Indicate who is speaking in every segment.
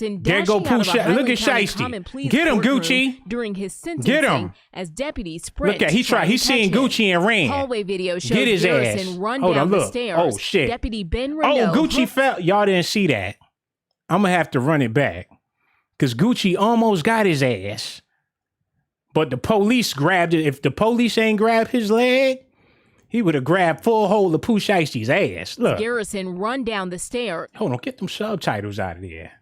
Speaker 1: There go Pooh Shiesty. Look at Shiesty. Get him, Gucci.
Speaker 2: During his sentencing,
Speaker 1: Get him.
Speaker 2: as deputies sprint.
Speaker 1: Look at he's seeing Gucci and ran.
Speaker 2: Hallway video shows
Speaker 1: Get his
Speaker 2: Garrison
Speaker 1: ass.
Speaker 2: run
Speaker 1: Hold
Speaker 2: down
Speaker 1: on,
Speaker 2: the
Speaker 1: look.
Speaker 2: stairs.
Speaker 1: Oh shit.
Speaker 2: Deputy Ben Renault.
Speaker 1: Oh, Gucci fell. Y'all didn't see that. I'm gonna have to run it back because Gucci almost got his ass, but the police grabbed it. If the police ain't grabbed his leg, he would have grabbed full hold of Pooh Shiesty's ass. Look.
Speaker 2: Garrison run down the stairs.
Speaker 1: Hold on, get them subtitles out of there.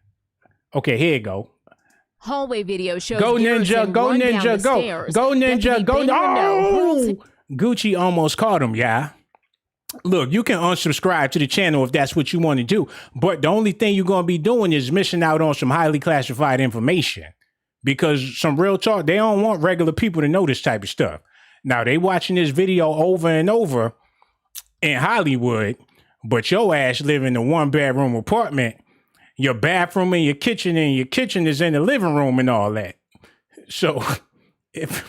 Speaker 1: Okay, here you go.
Speaker 2: Hallway video shows
Speaker 1: go
Speaker 2: Garrison
Speaker 1: ninja, go
Speaker 2: run
Speaker 1: ninja,
Speaker 2: down the
Speaker 1: go,
Speaker 2: stairs.
Speaker 1: go ninja,
Speaker 2: Deputy
Speaker 1: go.
Speaker 2: Ben Renault
Speaker 1: Oh, Gucci almost caught him, yeah. Look, you can unsubscribe to the channel if that's what you want to do, but the only thing you're gonna be doing is missing out on some highly classified information because some real talk, they don't want regular people to know this type of stuff. Now they watching this video over and over in Hollywood, but your ass live in a 1-bedroom apartment. Your bathroom and your kitchen is in the living room and all that. So if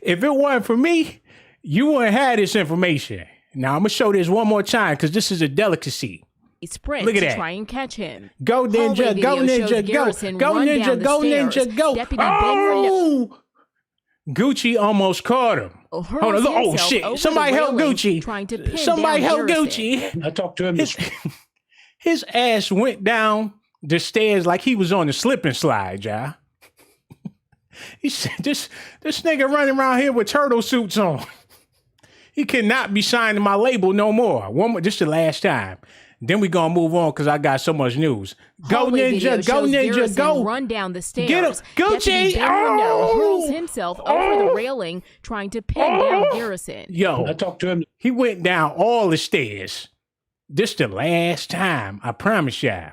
Speaker 1: if it weren't for me, you wouldn't have this information. Now I'm gonna show this one more time because this is a delicacy.
Speaker 2: Sprint
Speaker 1: Look at
Speaker 2: to
Speaker 1: that.
Speaker 2: try and catch him.
Speaker 1: Go ninja, go ninja, go ninja, go ninja, go.
Speaker 2: Deputy Ben Renault.
Speaker 1: Gucci almost caught him. Hold on, look. Oh shit! Somebody help Gucci. Somebody help Gucci.
Speaker 3: I talked to him.
Speaker 1: His ass went down the stairs like he was on the slip and slide, y'all. He said, this nigga running around here with turtle suits on. He cannot be signing my label no more. One more, this the last time. Then we gonna move on because I got so much news. Go
Speaker 2: Hallway
Speaker 1: ninja, go ninja,
Speaker 2: Garrison
Speaker 1: go.
Speaker 2: Run down the stairs.
Speaker 1: Get him, Gucci.
Speaker 2: Deputy Ben Renault hurls himself over the railing, trying to pin down Garrison.
Speaker 1: Yo,
Speaker 3: I talked to him.
Speaker 1: he went down all the stairs. This the last time. I promise y'all.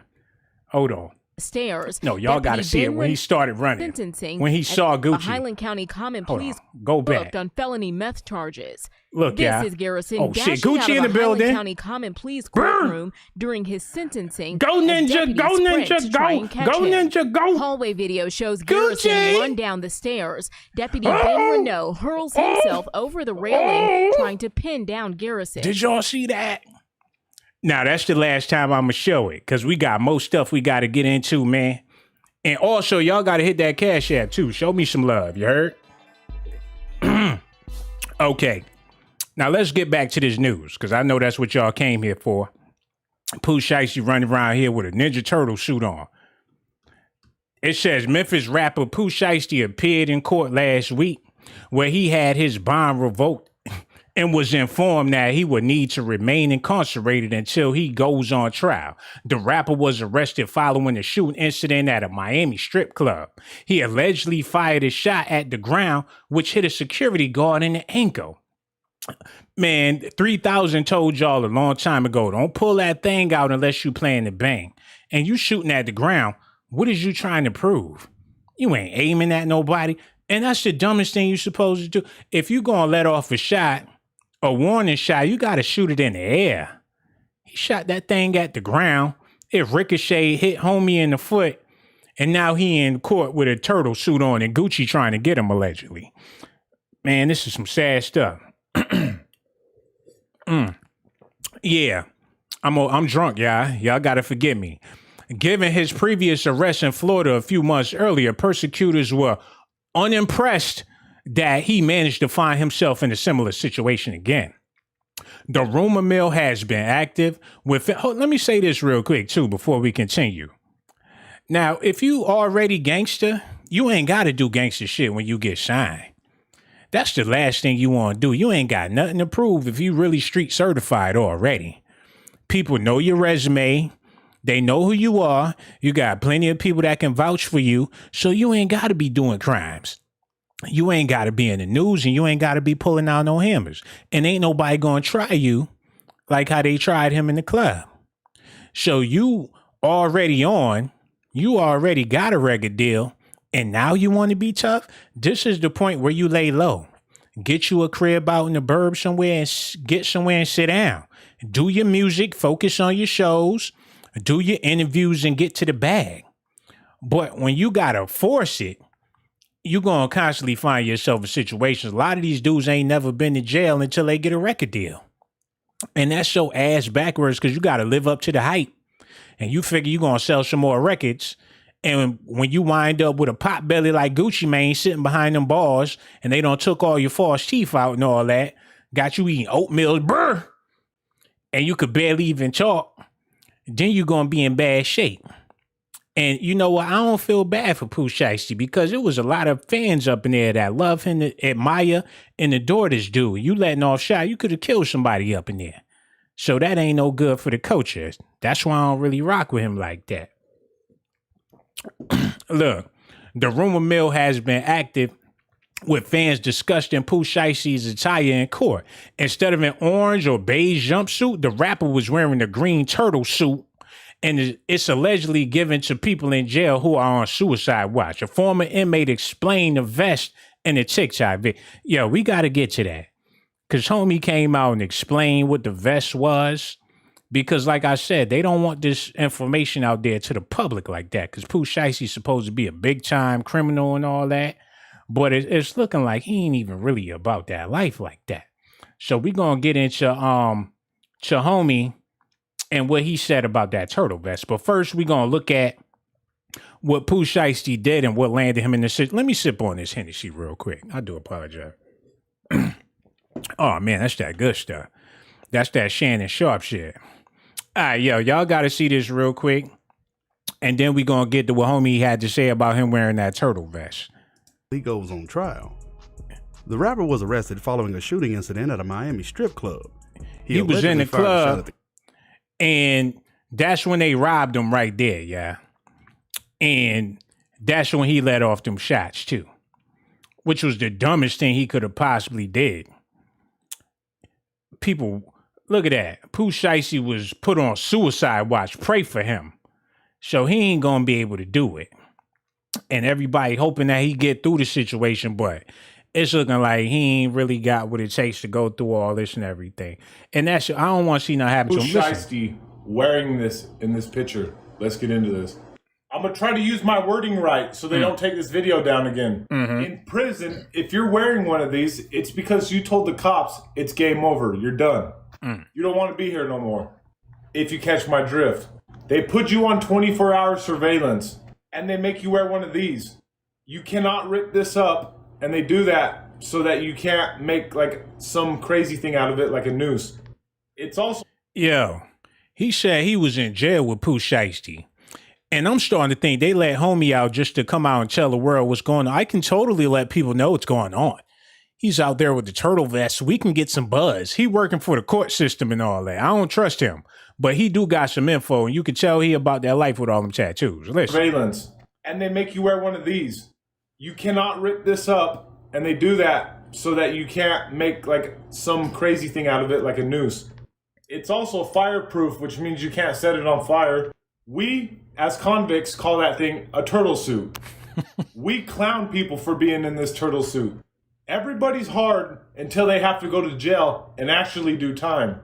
Speaker 1: Hold on.
Speaker 2: Stairs.
Speaker 1: No, y'all got to see it when he started running.
Speaker 2: Sentencing
Speaker 1: when he saw Gucci.
Speaker 2: A Highland County Common
Speaker 1: Hold
Speaker 2: Pleas
Speaker 1: on. Go back.
Speaker 2: booked on felony meth charges.
Speaker 1: Look,
Speaker 2: This
Speaker 1: yeah.
Speaker 2: is Garrison
Speaker 1: Oh, shit.
Speaker 2: dashing
Speaker 1: Gucci
Speaker 2: out
Speaker 1: in
Speaker 2: of
Speaker 1: the
Speaker 2: a
Speaker 1: building.
Speaker 2: Highland County Common Pleas courtroom during his sentencing.
Speaker 1: Go
Speaker 2: as
Speaker 1: ninja,
Speaker 2: deputies
Speaker 1: go
Speaker 2: sprint
Speaker 1: ninja,
Speaker 2: to try
Speaker 1: go.
Speaker 2: and catch
Speaker 1: Go
Speaker 2: him.
Speaker 1: ninja, go.
Speaker 2: Hallway video shows
Speaker 1: Gucci.
Speaker 2: Garrison run down the stairs. Deputy Ben Renault hurls himself over the railing, trying to pin down Garrison.
Speaker 1: Did y'all see that? Now, that's the last time I'm going to show it because we got more stuff we got to get into, man. And also, y'all got to hit that Cash App, too. Show me some love. You heard? Okay. Now, let's get back to this news because I know that's what y'all came here for. Pooh Shiesty running around here with a Ninja Turtle suit on. It says Memphis rapper Pooh Shiesty appeared in court last week where he had his bond revoked and was informed that he would need to remain incarcerated until he goes on trial. The rapper was arrested following a shooting incident at a Miami strip club. He allegedly fired a shot at the ground, which hit a security guard in the ankle. Man, 3000 told y'all a long time ago, don't pull that thing out unless you playing the bang. And you shooting at the ground, what is you trying to prove? You ain't aiming at nobody. And that's the dumbest thing you're supposed to do. If you gonna let off a shot, a warning shot, you got to shoot it in the air. He shot that thing at the ground. It ricocheted, hit homie in the foot, and now he in court with a turtle suit on and Gucci trying to get him allegedly. Man, this is some sad stuff. Yeah, I'm drunk, y'all. Y'all got to forgive me. Given his previous arrest in Florida a few months earlier, prosecutors were unimpressed that he managed to find himself in a similar situation again. The rumor mill has been active with... let me say this real quick, too, before we continue. Now, if you already gangster, you ain't got to do gangster shit when you get signed. That's the last thing you want to do. You ain't got nothing to prove if you really street certified already. People know your resume. They know who you are. You got plenty of people that can vouch for you, so you ain't got to be doing crimes. You ain't got to be in the news and you ain't got to be pulling out no hammers. And ain't nobody going to try you like how they tried him in the club. So you already got a record deal and now you want to be tough? This is the point where you lay low. Get you a crib out in the burb somewhere and get somewhere and sit down. Do your music, focus on your shows, do your interviews and get to the bag. But when you got to force it, you're going to constantly find yourself in situations. A lot of these dudes ain't never been to jail until they get a record deal. And that's so ass backwards because you got to live up to the hype. and you figure you're gonna sell some more records. And when you wind up with a pot belly like Gucci Mane sitting behind them bars, and they done took all your false teeth out and all that, got you eating oatmeal, brr, and you could barely even talk, then you're gonna be in bad shape. And you know what? I don't feel bad for Pooh Shiesty because it was a lot of fans up in there that love him, admire, and adore this dude. You letting off shot, you could have killed somebody up in there. So that ain't no good for the culture. That's why I don't really rock with him like that. Look, the rumor mill has been active with fans discussing Pooh Shiesty's attire in court. Instead of an orange or beige jumpsuit, the rapper was wearing a green turtle suit. And it's allegedly given to people in jail who are on suicide watch. A former inmate explained the vest in a TikTok video. Yo, we got to get to that. Because homie came out and explained what the vest was. Because like I said, they don't want this information out there to the public like that. Because Pooh Shiesty's supposed to be a big-time criminal and all that. But it's looking like he ain't even really about that life like that. So we going to get into homie and what he said about that turtle vest. But first, we're going to look at what Pooh Shiesty did and what landed him in the shit. Let me sip on this Hennessy real quick. I do apologize. Oh, man, that's that good stuff. That's that Shannon Sharp shit. All right, yo, y'all got to see this real quick. And then we're going to get to what homie had to say about him wearing that turtle vest.
Speaker 3: He goes on trial. The rapper was arrested following a shooting incident at a Miami strip club.
Speaker 1: He was in the club. And that's when they robbed him right there, yeah. And that's when he let off them shots, too. Which was the dumbest thing he could have possibly did. People, look at that. Pooh Shiesty was put on suicide watch. Pray for him. So he ain't going to be able to do it. And everybody hoping that he get through the situation, but it's looking like he ain't really got what it takes to go through all this and everything. And that's, I don't want to see nothing happen to him.
Speaker 4: Pooh Shiesty wearing this in this picture. Let's get into this. I'm going to try to use my wording right so they don't take this video down again. In prison, if you're wearing one of these, it's because you told the cops it's game over. You're done. You don't want to be here no more. If you catch my drift. They put you on 24-hour surveillance and they make you wear one of these. You cannot rip this up. And they do that so that you can't make like some crazy thing out of it, like a noose. It's also...
Speaker 1: Yo, he said he was in jail with Pooh Shiesty. And I'm starting to think they let homie out just to come out and tell the world what's going on. I can totally let people know what's going on. He's out there with the turtle vest so we can get some buzz. He working for the court system and all that. I don't trust him. But he do got some info, and you can tell he about that life with all them tattoos. Listen.
Speaker 4: Surveillance. And they make you wear one of these. You cannot rip this up, and they do that so that you can't make like some crazy thing out of it, like a noose. It's also fireproof, which means you can't set it on fire. We, as convicts, call that thing a turtle suit. We clown people for being in this turtle suit. Everybody's hard until they have to go to jail and actually do time.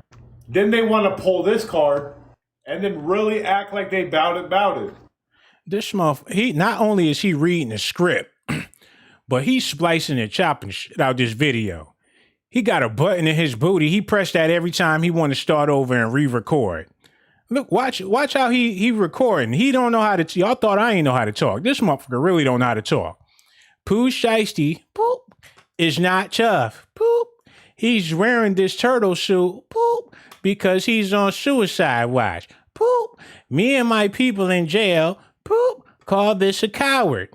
Speaker 4: Then they want to pull this card and then really act like they about it.
Speaker 1: This motherfucker, he not only is he reading the script, but he's splicing and chopping shit out this video. He got a button in his booty. He pressed that every time he want to start over and re-record. Look, watch how he recording. He don't know how to. Y'all thought I ain't know how to talk. This motherfucker really don't know how to talk. Pooh Shiesty, poop, is not tough. Poop. He's wearing this turtle suit. Poop, because he's on suicide watch. Poop. Me and my people in jail. Poop. Call this a coward.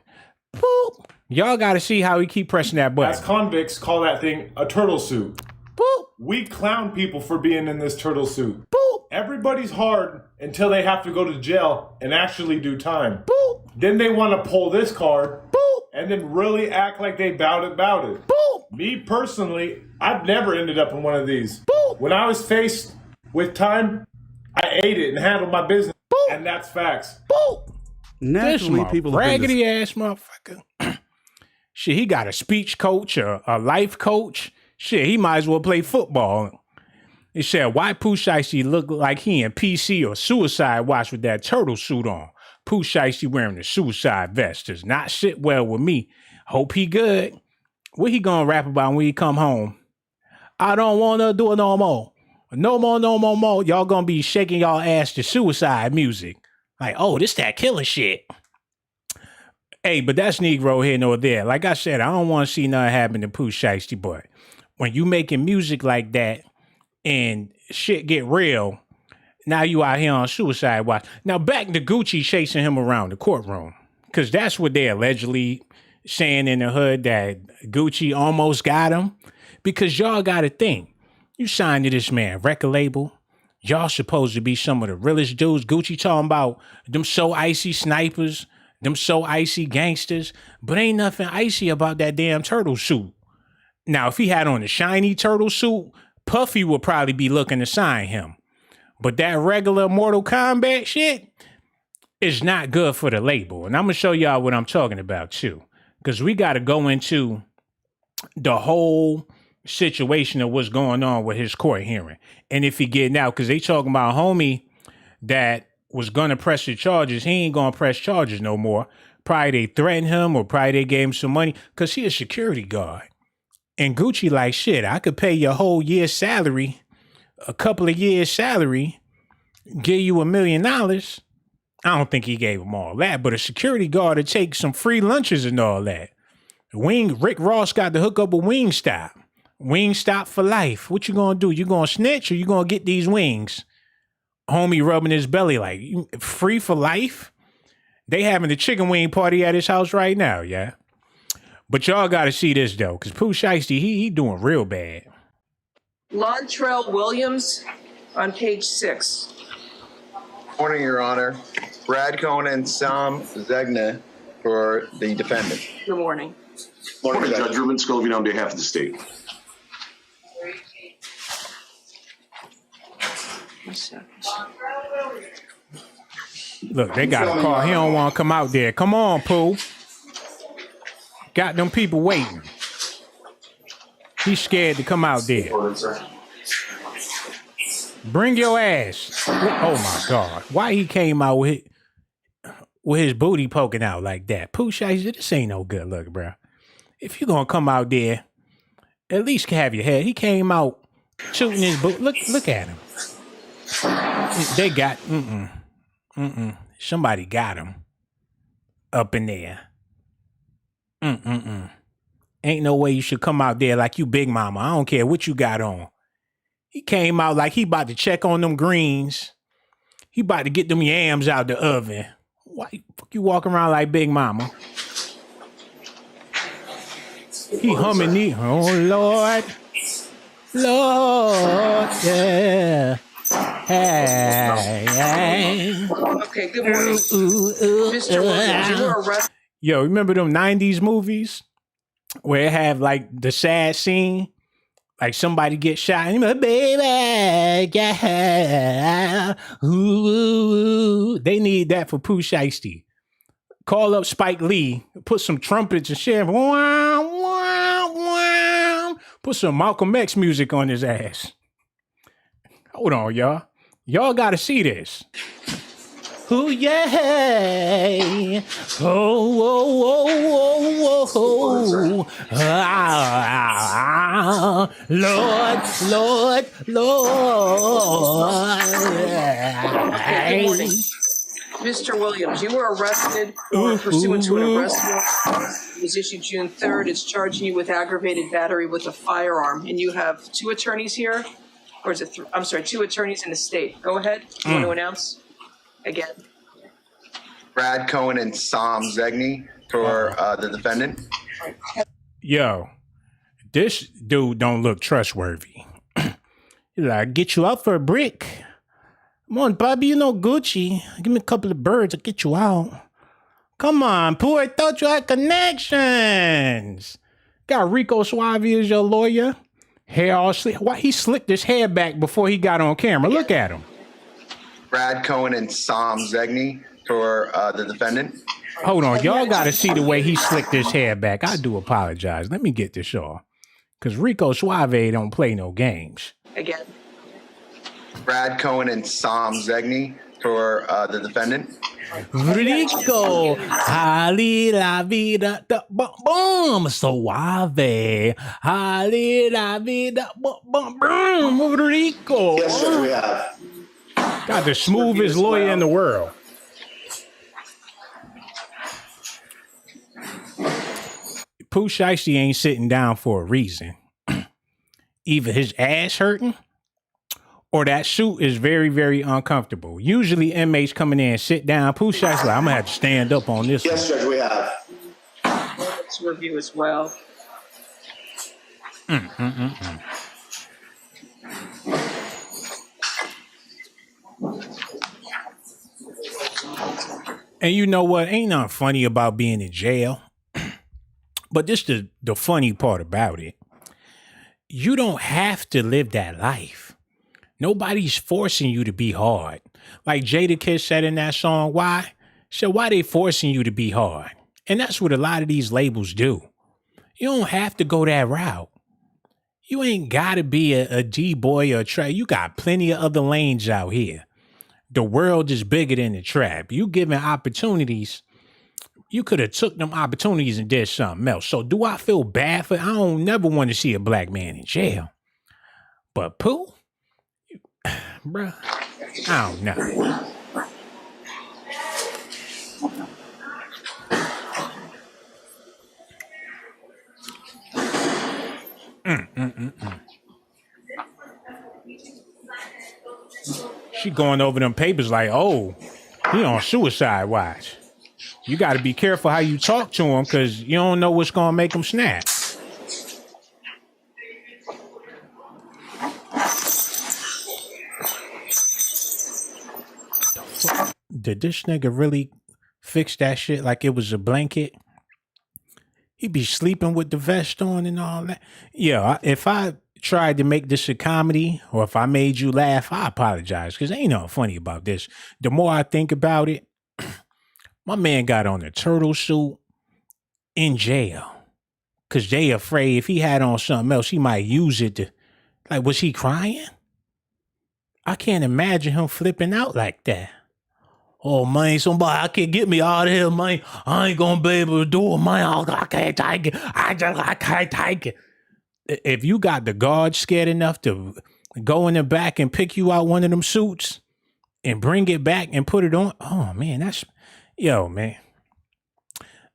Speaker 1: Poop. Y'all got to see how he keep pressing that button.
Speaker 4: As convicts, call that thing a turtle suit.
Speaker 1: Boop.
Speaker 4: We clown people for being in this turtle suit.
Speaker 1: Boop.
Speaker 4: Everybody's hard until they have to go to jail and actually do time.
Speaker 1: Boop.
Speaker 4: Then they want to pull this card.
Speaker 1: Boop.
Speaker 4: And then really act like they about it.
Speaker 1: Boop.
Speaker 4: Me personally, I've never ended up in one of these.
Speaker 1: Boop.
Speaker 4: When I was faced with time, I ate it and handled my business.
Speaker 1: Boop.
Speaker 4: And that's facts.
Speaker 1: Boop.
Speaker 3: Naturally,
Speaker 1: this
Speaker 3: people
Speaker 1: raggedy ass motherfucker. Shit, he got a speech coach, a life coach. Shit, he might as well play football. He said, why Pooh Shiesty look like he in PC or suicide watch with that turtle suit on? Pooh Shiesty wearing the suicide vest does not sit well with me. Hope he good. What he gonna rap about when he come home? I don't wanna do it no more. No more. Y'all gonna be shaking y'all ass to suicide music. Like, oh, this that killer shit. Hey, but that's Negro here nor there. Like I said, I don't want to see nothing happen to Pooh Shiesty, but when you making music like that and shit get real, now you out here on suicide watch. Now back to Gucci chasing him around the courtroom. Because that's what they allegedly saying in the hood, that Gucci almost got him. Because y'all got to think, you signed to this man record label. Y'all supposed to be some of the realest dudes. Gucci talking about them so icy snipers, them so icy gangsters, but ain't nothing icy about that damn turtle suit. Now, if he had on a shiny turtle suit, Puffy would probably be looking to sign him. But that regular Mortal Kombat shit is not good for the label. And I'm going to show y'all what I'm talking about too. Because we got to go into the whole situation of what's going on with his court hearing. And if he getting out, because they talking about homie that was going to press the charges, he ain't going to press charges no more. Probably they threatened him or probably they gave him some money because he a security guard. And Gucci like, shit, I could pay your whole year's salary, a couple of years' salary, give you $1 million. I don't think he gave him all that, but a security guard to take some free lunches and all that. Rick Ross got to hook up with Wingstop. Wingstop for life. What you gonna do? You gonna snitch or you gonna get these wings? Homie rubbing his belly like, free for life? They having the chicken wing party at his house right now, yeah? But y'all gotta see this though, because Pooh Shiesty, he doing real bad.
Speaker 5: Lontrell Williams on page 6.
Speaker 6: Morning, Your Honor. Brad Cohen and Sam Zegna for the defendant.
Speaker 5: Good morning.
Speaker 7: Morning, Judge Ruben Scovine on behalf of the state.
Speaker 1: Look, they got a call. He don't want to come out there. Come on, Pooh. Got them people waiting. He's scared to come out there. Bring your ass. Oh my God. Why he came out with his booty poking out like that? Pooh Shiesty, this ain't no good look, bro. If you're gonna come out there, at least have your head. He came out shooting his boot. Look at him. They got somebody got him up in there. Ain't no way you should come out there like you Big Mama. I don't care what you got on. He came out like he about to check on them greens. He about to get them yams out the oven. Why fuck you walk around like Big Mama? He humming the, oh Lord, Lord, yeah. Hey.
Speaker 5: Okay, good morning. Mr. Williams, you were arrested.
Speaker 1: Yo, remember them 90s movies where it have like the sad scene? Like somebody gets shot and you're like, baby, yeah. Ooh. They need that for Pooh Shiesty. Call up Spike Lee, put some trumpets and shit. Wow, wow, wow. Put some Malcolm X music on his ass. Hold on, y'all. Y'all got to see this. Ooh, yeah. Oh, oh, oh, oh, oh. Ah, Lord, Lord, Lord.
Speaker 5: Okay, good morning. Mr. Williams, you were arrested pursuant to an arrest warrant. It was issued June 3rd. It's charging you with aggravated battery with a firearm. And you have two attorneys here. Or is it, I'm sorry, two attorneys in the state. Go ahead. You want to announce again?
Speaker 6: Brad Cohen and Sam Zegna for the defendant.
Speaker 1: Yo, this dude don't look trustworthy. He's like, get you out for a brick. Come on, Bobby, you know Gucci. Give me a couple of birds, I'll get you out. Come on, Pooh, I thought you had connections. Got Rico Suave as your lawyer. Hair all slick. Why he slicked his hair back before he got on camera? Look at him.
Speaker 6: Brad Cohen and Sam Zegna for the defendant.
Speaker 1: Hold on. Y'all got to see the way he slicked his hair back. I do apologize. Let me get this off. Because Rico Suave don't play no games.
Speaker 5: Again.
Speaker 6: Brad Cohen and Sam Zegna for the defendant.
Speaker 1: Rico, hali la vida, boom, suave, hali la vida, boom, Rico.
Speaker 7: Yes, sir, we have.
Speaker 1: Got the smoothest lawyer in the world. Pooh Shiesty ain't sitting down for a reason. Either his ass hurting or that suit is very, very uncomfortable. Usually inmates coming in and sit down. Pooh Shiesty's like, I'm gonna have to stand up on this
Speaker 6: Yes,
Speaker 7: Judge, we have.
Speaker 5: Let's review as well.
Speaker 1: And you know what? Ain't nothing funny about being in jail. But this the funny part about it. You don't have to live that life. Nobody's forcing you to be hard. Like Jadakiss said in that song, why? So why they forcing you to be hard? And that's what a lot of these labels do. You don't have to go that route. You ain't got to be a D-boy or a trap. You got plenty of other lanes out here. The world is bigger than the trap. You given opportunities, you could have took them opportunities and did something else. So do I feel bad for? I don't never want to see a black man in jail. But Pooh, bruh, I don't know. She going over them papers like, oh, he on suicide watch. You got to be careful how you talk to him because you don't know what's going to make him snap. Did this nigga really fix that shit like it was a blanket? He be sleeping with the vest on and all that. Yeah, if I tried to make this a comedy or if I made you laugh, I apologize because ain't nothing funny about this. The more I think about it, my man got on a turtle suit in jail because they afraid if he had on something else, he might use it to, like, was he crying? I can't imagine him flipping out like that. Oh, man, somebody, I can't get me out of here, man. I ain't gonna be able to do it, man. I can't take it. I can't take it. If you got the guard scared enough to go in the back and pick you out one of them suits and bring it back and put it on, oh, man, that's, yo, man.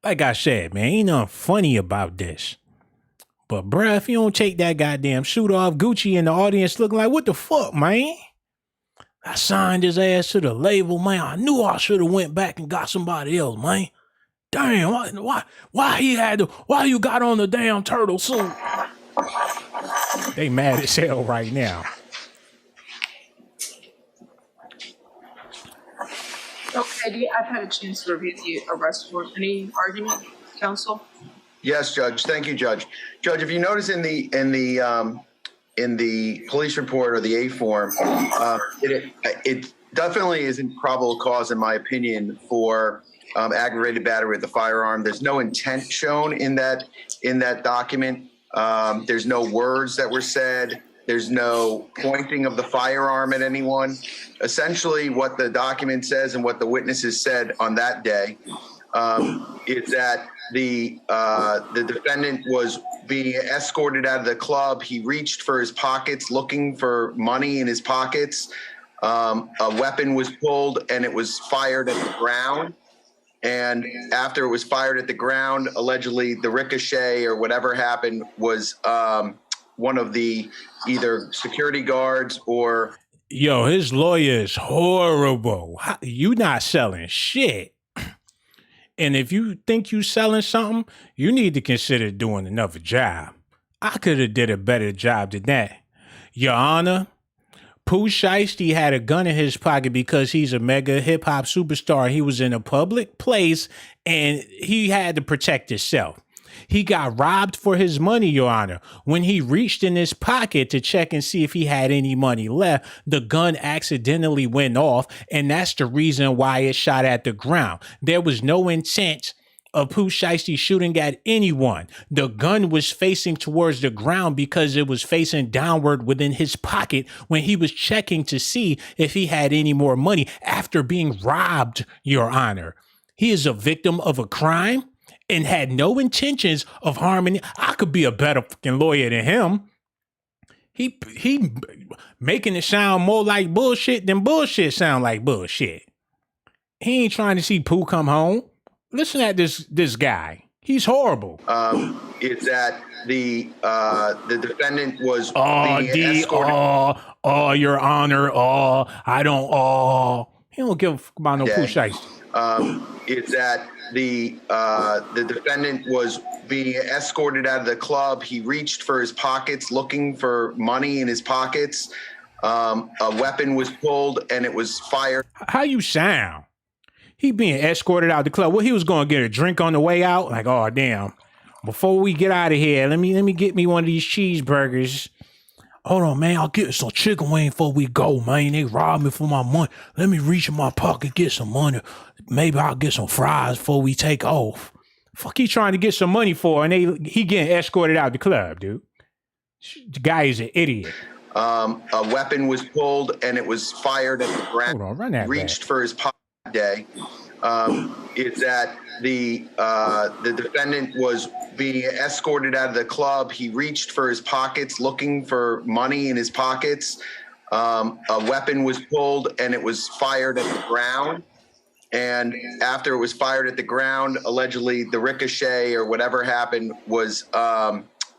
Speaker 1: Like I said, man, ain't nothing funny about this. But, bruh, if you don't take that goddamn suit off, Gucci in the audience looking like, what the fuck, man? I signed his ass to the label, man. I knew I should have went back and got somebody else, man. Damn, why you got on the damn turtle suit? They mad as hell right now.
Speaker 5: Okay, I've had a chance to review the arrest warrant. Any argument, counsel?
Speaker 6: Yes, Judge. Thank you, Judge. Judge, if you notice in the police report or the A form, it definitely isn't probable cause, in my opinion, for aggravated battery with the firearm. There's no intent shown in that document. There's no words that were said. There's no pointing of the firearm at anyone. Essentially, what the document says and what the witnesses said on that day is that the defendant was being escorted out of the club. He reached for his pockets, looking for money in his pockets. A weapon was pulled and it was fired at the ground. And after it was fired at the ground, allegedly the ricochet or whatever happened was one of the either security guards or...
Speaker 1: Yo, his lawyer is horrible. You not selling shit. And if you think you selling something, you need to consider doing another job. I could have did a better job than that. Your Honor, Pooh Shiesty had a gun in his pocket because he's a mega hip-hop superstar. He was in a public place and he had to protect himself. He got robbed for his money, Your Honor. When he reached in his pocket to check and see if he had any money left, the gun accidentally went off, and that's the reason why it shot at the ground. There was no intent of Pooh Shiesty shooting at anyone. The gun was facing towards the ground because it was facing downward within his pocket when he was checking to see if he had any more money after being robbed, Your Honor. He is a victim of a crime and had no intentions of harming. I could be a better fucking lawyer than him. He making it sound more like bullshit than bullshit sound like bullshit. He ain't trying to see Pooh come home. Listen at this guy. He's horrible.
Speaker 6: Is that the defendant was
Speaker 1: Oh,
Speaker 6: being escorted.
Speaker 1: Your Honor, I don't, he don't give a fuck about no Pooh Shiesty.
Speaker 6: Is that the defendant was being escorted out of the club. He reached for his pockets, looking for money in his pockets. A weapon was pulled and it was fired.
Speaker 1: How you sound? He being escorted out the club. Well, he was going to get a drink on the way out. Like, oh, damn. Before we get out of here, let me get me one of these cheeseburgers. Hold on, man. I'll get some chicken wing before we go, man. They robbed me for my money. Let me reach in my pocket, get some money. Maybe I'll get some fries before we take off. Fuck he trying to get some money for, and he getting escorted out the club, dude. The guy is an idiot.
Speaker 6: A weapon was pulled and it was fired at the ground.
Speaker 1: Hold on, run that
Speaker 6: reached
Speaker 1: back.
Speaker 6: for his pocket day. Is that the defendant was being escorted out of the club. He reached for his pockets, looking for money in his pockets. A weapon was pulled and it was fired at the ground. And after it was fired at the ground, allegedly the ricochet or whatever happened was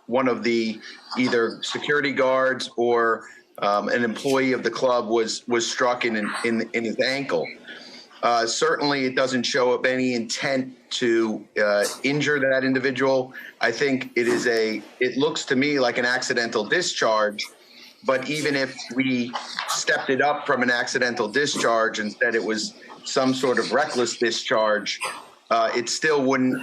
Speaker 6: one of the either security guards or an employee of the club was struck in his ankle. Certainly, it doesn't show up any intent to injure that individual. I think it looks to me like an accidental discharge. But even if we stepped it up from an accidental discharge and said it was some sort of reckless discharge, it still wouldn't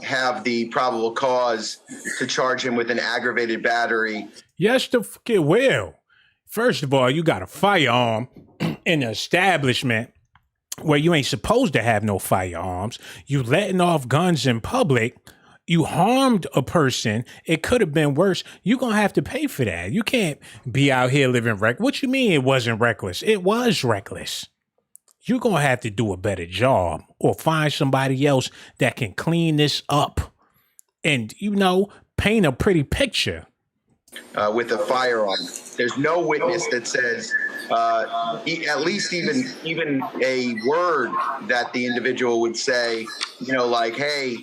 Speaker 6: have the probable cause to charge him with an aggravated battery.
Speaker 1: Yes, the fuck it will. First of all, you got a firearm in an establishment where you ain't supposed to have no firearms. You letting off guns in public. You harmed a person. It could have been worse. You're going to have to pay for that. You can't be out here living reckless. What you mean it wasn't reckless? It was reckless. You're going to have to do a better job or find somebody else that can clean this up and, paint a pretty picture.
Speaker 6: With a firearm. There's no witness that says at least even a word that the individual would say, like, hey,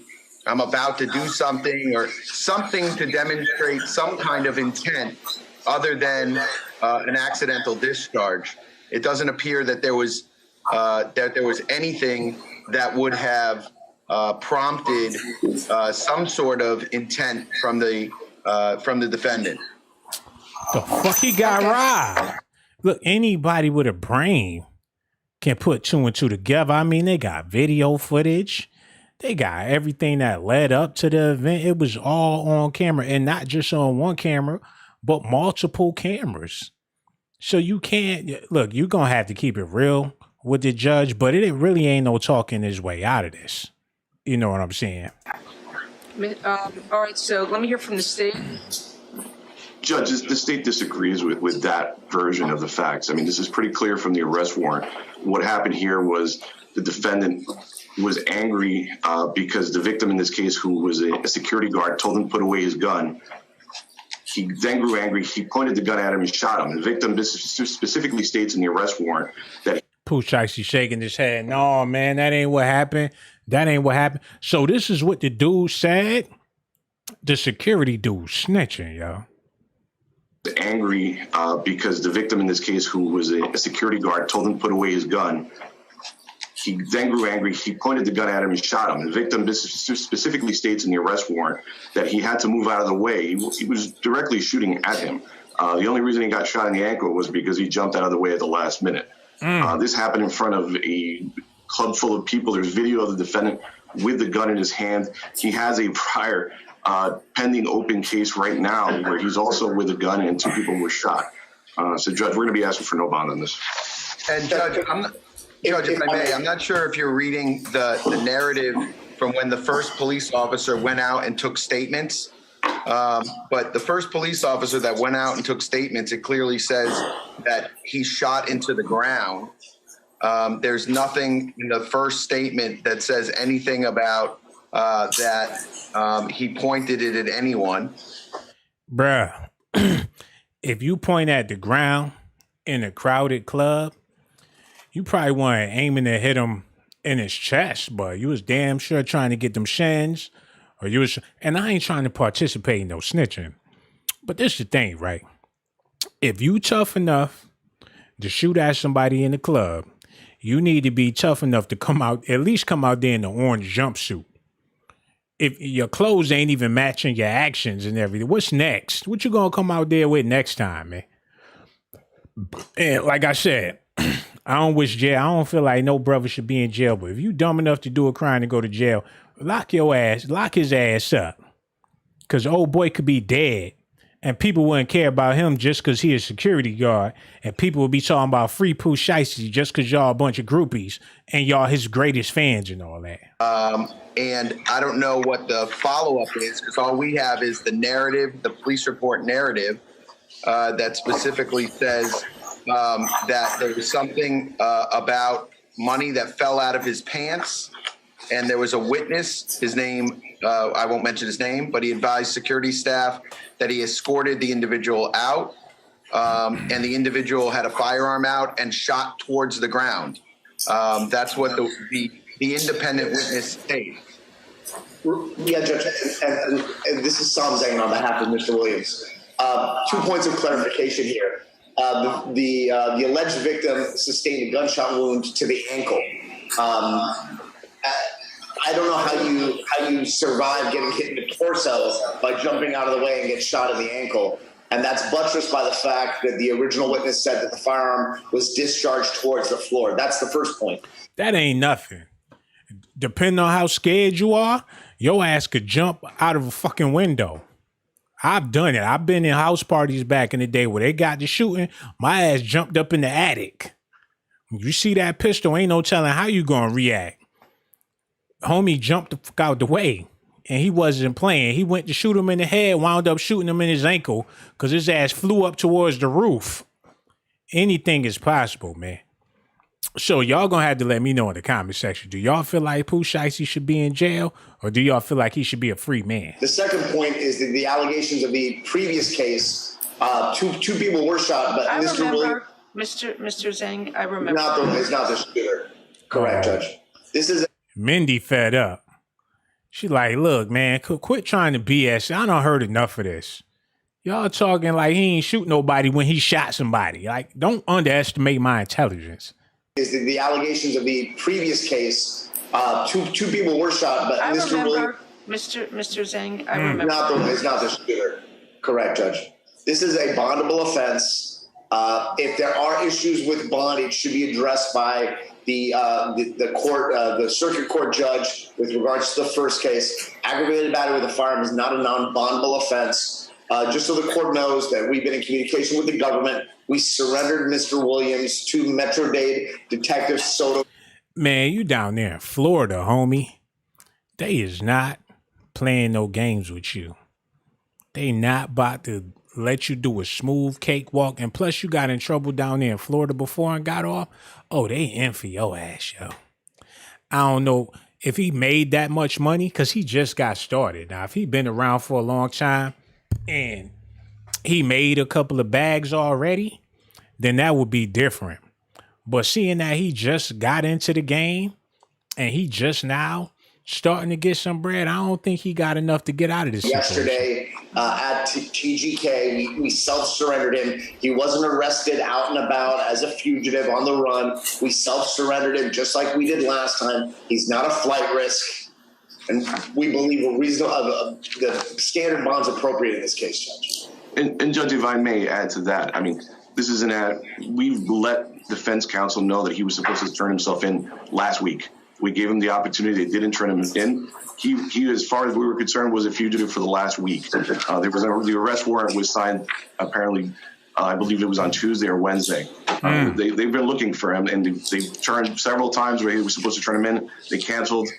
Speaker 6: I'm about to do something or something to demonstrate some kind of intent other than an accidental discharge. It doesn't appear that there was anything that would have prompted some sort of intent from the defendant.
Speaker 1: The fuck he got robbed? Look, anybody with a brain can put two and two together. I mean, they got video footage. They got everything that led up to the event. It was all on camera, and not just on one camera, but multiple cameras. So you can't, look, you're going to have to keep it real with the judge, but it really ain't no talking his way out of this. You know what I'm saying?
Speaker 5: All right, so let me hear from the state.
Speaker 7: Judge, the state disagrees with that version of the facts. I mean, this is pretty clear from the arrest warrant. What happened here was the defendant was angry because the victim in this case, who was a security guard, told him to put away his gun. He then grew angry. He pointed the gun at him and shot him. The victim specifically states in the arrest warrant that
Speaker 1: Pooh Shiesty shaking his head. No, man, that ain't what happened. That ain't what happened. So this is what the dude said. The security dude snitching, yo.
Speaker 7: Angry because the victim in this case, who was a security guard, told him to put away his gun. He then grew angry. He pointed the gun at him and shot him. The victim specifically states in the arrest warrant that he had to move out of the way. He was directly shooting at him. The only reason he got shot in the ankle was because he jumped out of the way at the last minute. This happened in front of a club full of people. There's video of the defendant with the gun in his hand. He has a prior pending open case right now where he's also with a gun and two people were shot. So, Judge, we're going to be asking for no bond on this.
Speaker 6: And Judge, if I may, I'm not sure if you're reading the narrative from when the first police officer went out and took statements. But the first police officer that went out and took statements, it clearly says that he shot into the ground. There's nothing in the first statement that says anything about that he pointed it at anyone.
Speaker 1: Bruh, if you point at the ground in a crowded club, you probably weren't aiming to hit him in his chest, but you was damn sure trying to get them shins or you was, and I ain't trying to participate in no snitching. But this the thing, right? If you tough enough to shoot at somebody in the club, you need to be tough enough to at least come out there in the orange jumpsuit. If your clothes ain't even matching your actions and everything, what's next? What you gonna come out there with next time, man? And like I said, I don't wish jail. I don't feel like no brother should be in jail. But if you dumb enough to do a crime and go to jail, lock his ass up. Because old boy could be dead. And people wouldn't care about him just because he is a security guard. And people would be talking about free Pooh Shiesty just because y'all a bunch of groupies and y'all his greatest fans and all that.
Speaker 6: And I don't know what the follow-up is, because all we have is the narrative, the police report narrative, that specifically says that there was something about money that fell out of his pants. And there was a witness, his name, I won't mention his name, but he advised security staff that he escorted the individual out, and the individual had a firearm out and shot towards the ground. That's what the independent witness stated.
Speaker 8: Yeah, Judge, and this is Sam Zane on behalf of Mr. Williams. 2 points of clarification here. The alleged victim sustained a gunshot wound to the ankle. I don't know how you survive getting hit in the torso by jumping out of the way and get shot in the ankle. And that's buttressed by the fact that the original witness said that the firearm was discharged towards the floor. That's the first point.
Speaker 1: That ain't nothing. Depending on how scared you are, your ass could jump out of a fucking window. I've done it. I've been in house parties back in the day where they got the shooting. My ass jumped up in the attic. You see that pistol, ain't no telling how you gonna react. Homie jumped the fuck out the way, and he wasn't playing. He went to shoot him in the head, wound up shooting him in his ankle because his ass flew up towards the roof. Anything is possible, man. So y'all gonna have to let me know in the comment section. Do y'all feel like Pooh Shiesty should be in jail, or do y'all feel like he should be a free man?
Speaker 8: The second point is that the allegations of the previous case, two people were shot, but
Speaker 5: I
Speaker 8: Mr.
Speaker 5: remember, Mr. Zhang, I remember.
Speaker 8: It's not the shooter. Correct, Judge. This is
Speaker 1: Mindy fed up. She like, look, man, quit trying to BS. I done heard enough of this. Y'all talking like he ain't shoot nobody when he shot somebody. Like, don't underestimate my intelligence.
Speaker 8: Is that the allegations of the previous case, two people were shot, but
Speaker 5: I
Speaker 8: Mr.
Speaker 5: remember, Mr. Zhang, I remember.
Speaker 8: It's not the shooter. Correct, Judge. This is a bondable offense. If there are issues with bond, it should be addressed by the court, the circuit court judge with regards to the first case. Aggravated battery with a firearm is not a non-bondable offense. Just so the court knows that we've been in communication with the government. We surrendered Mr. Williams to Metro-Dade Detective Soto.
Speaker 1: Man, you down there in Florida, homie. They is not playing no games with you. They not about to let you do a smooth cakewalk. And plus you got in trouble down there in Florida before and got off. Oh, they in for your ass, yo. I don't know if he made that much money because he just got started. Now, if he been around for a long time and he made a couple of bags already, then that would be different. But seeing that he just got into the game and he just now starting to get some bread, I don't think he got enough to get out of this
Speaker 8: Yesterday at TGK, we self-surrendered him. He wasn't arrested out and about as a fugitive on the run. We self-surrendered him just like we did last time. He's not a flight risk. And we believe the standard bond's appropriate in this case, Judge.
Speaker 7: And Judge, if I may add to that, I mean, this is we've let defense counsel know that he was supposed to turn himself in last week. We gave him the opportunity. They didn't turn him in. He, as far as we were concerned, was a fugitive for the last week. The arrest warrant was signed, apparently, I believe it was on Tuesday or Wednesday. They've been looking for him, and they've turned several times where he was supposed to turn him in. They canceled.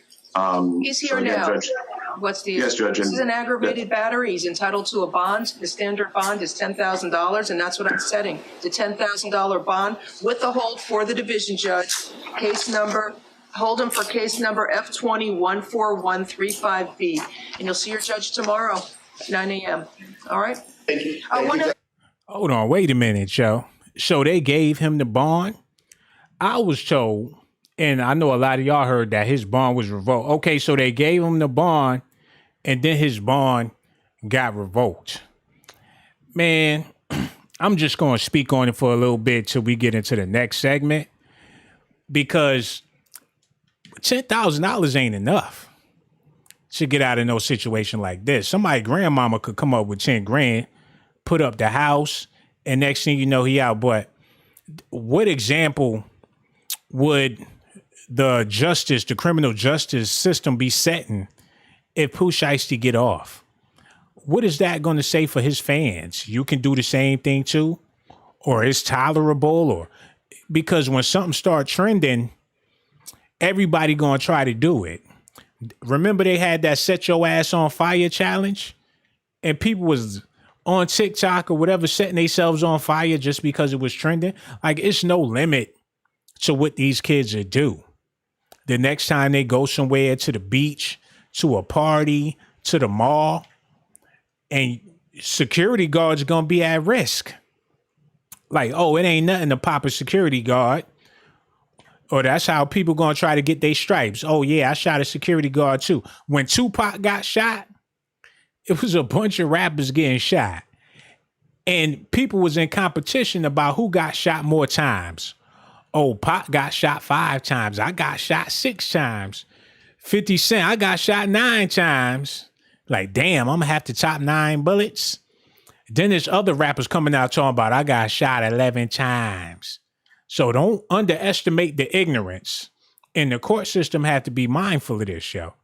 Speaker 5: He's here now.
Speaker 7: Judge,
Speaker 5: What's the
Speaker 7: yes, Judge?
Speaker 5: This is an aggravated battery. He's entitled to a bond. The standard bond is $10,000, and that's what I'm setting. The $10,000 bond with the hold for the division judge. Hold him for case number F20-14135B. And you'll see your judge tomorrow at 9 a.m. All right?
Speaker 8: Thank you.
Speaker 1: Hold on, wait a minute, yo. So they gave him the bond? I was told, and I know a lot of y'all heard that his bond was revoked. Okay, so they gave him the bond, and then his bond got revoked. Man, I'm just going to speak on it for a little bit till we get into the next segment, because $10,000 ain't enough to get out of no situation like this. Somebody grandmama could come up with 10 grand, put up the house, and next thing you know, he out. But what example would the criminal justice system be setting if Pooh Shiesty get off? What is that going to say for his fans? You can do the same thing too, or it's tolerable, or because when something starts trending, everybody going to try to do it. Remember they had that set your ass on fire challenge, and people was on TikTok or whatever setting themselves on fire just because it was trending. Like, it's no limit to what these kids will do. The next time they go somewhere, to the beach, to a party, to the mall, and security guards are going to be at risk. Like, oh, it ain't nothing to pop a security guard. Or that's how people going to try to get their stripes. Oh, yeah, I shot a security guard too. When Tupac got shot, it was a bunch of rappers getting shot. And people was in competition about who got shot more times. Oh, Pac got shot 5 times. I got shot 6 times. 50 Cent, I got shot 9 times. Like, damn, I'm going to have to top 9 bullets. Then there's other rappers coming out talking about, I got shot 11 times. So don't underestimate the ignorance. And the court system have to be mindful of this, show.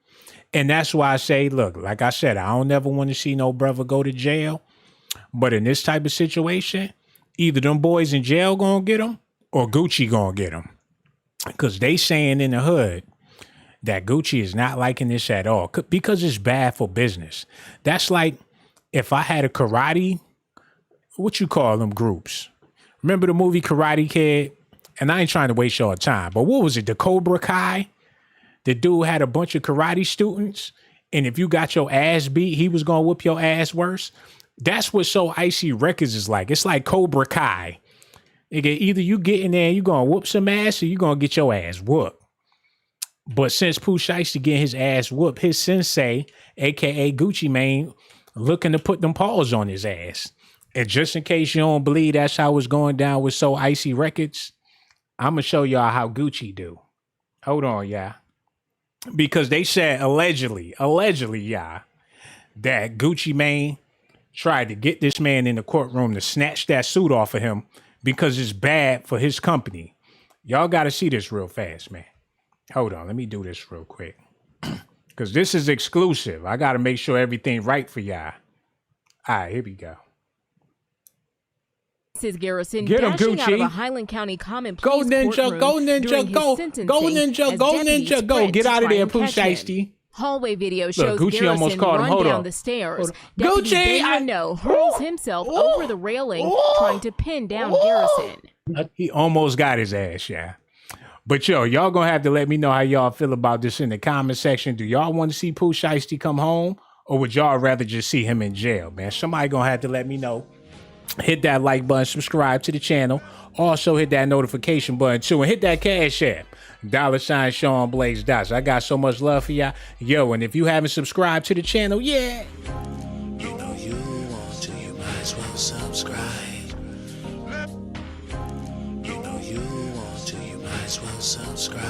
Speaker 1: And that's why I say, look, like I said, I don't ever want to see no brother go to jail. But in this type of situation, either them boys in jail gonna get them or Gucci gonna get them. Because they saying in the hood that Gucci is not liking this at all because it's bad for business. That's like if I had a karate, what you call them groups? Remember the movie Karate Kid? And I ain't trying to waste your time, but what was it? The Cobra Kai? The dude had a bunch of karate students, and if you got your ass beat, he was going to whoop your ass worse. That's what So Icy Records is like. It's like Cobra Kai. Either you get in there and you're going to whoop some ass, or you're going to get your ass whooped. But since Pooh Shiesty getting his ass whooped, his sensei, a.k.a. Gucci Mane, looking to put them paws on his ass. And just in case you don't believe that's how it's going down with So Icy Records, I'm going to show y'all how Gucci do. Hold on, y'all. Because they said allegedly, y'all, that Gucci Mane tried to get this man in the courtroom to snatch that suit off of him because it's bad for his company. Y'all got to see this real fast, man. Hold on, let me do this real quick. Because this is exclusive. I got to make sure everything right for y'all. All right, here we go.
Speaker 2: Mrs. Garrison
Speaker 1: Get him,
Speaker 2: dashing out of
Speaker 1: Gucci.
Speaker 2: a Highland County Common
Speaker 1: Go
Speaker 2: Pleas
Speaker 1: Ninja,
Speaker 2: courtroom
Speaker 1: go Ninja,
Speaker 2: during his
Speaker 1: go.
Speaker 2: sentencing
Speaker 1: Go Ninja,
Speaker 2: as
Speaker 1: go
Speaker 2: deputies
Speaker 1: Ninja, go.
Speaker 2: sprint
Speaker 1: Get
Speaker 2: to
Speaker 1: out of
Speaker 2: try
Speaker 1: there,
Speaker 2: and
Speaker 1: Pooh
Speaker 2: catch him.
Speaker 1: Shiesty.
Speaker 2: Hallway video shows
Speaker 1: Gucci
Speaker 2: Garrison
Speaker 1: almost caught him.
Speaker 2: run
Speaker 1: Hold
Speaker 2: down
Speaker 1: on.
Speaker 2: the stairs.
Speaker 1: Hold on.
Speaker 2: Deputy
Speaker 1: Gucci,
Speaker 2: Ben Renault hurls himself over the railing, trying to pin down Garrison.
Speaker 1: He almost got his ass, yeah. But yo, y'all gonna have to let me know how y'all feel about this in the comment section. Do y'all want to see Pooh Shiesty come home, or would y'all rather just see him in jail, man? Somebody gonna have to let me know. Hit that like button, subscribe to the channel. Also hit that notification button too, and hit that cash app. $ Sean Blaze Dots. I got so much love for y'all. Yo, and if you haven't subscribed to the channel, yeah.
Speaker 9: You know you want to, you might as well subscribe. You know you want to, you might as well subscribe.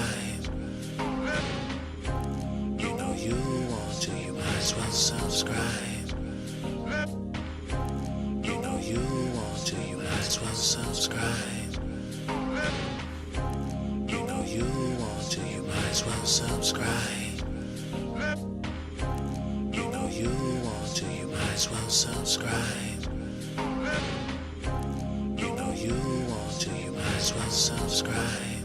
Speaker 9: You know you want to, you might as well subscribe. You know you want to, you might as well subscribe. You know you want to, you might as well subscribe. You know you want to, you might as well subscribe. You know you want to, you might as well subscribe.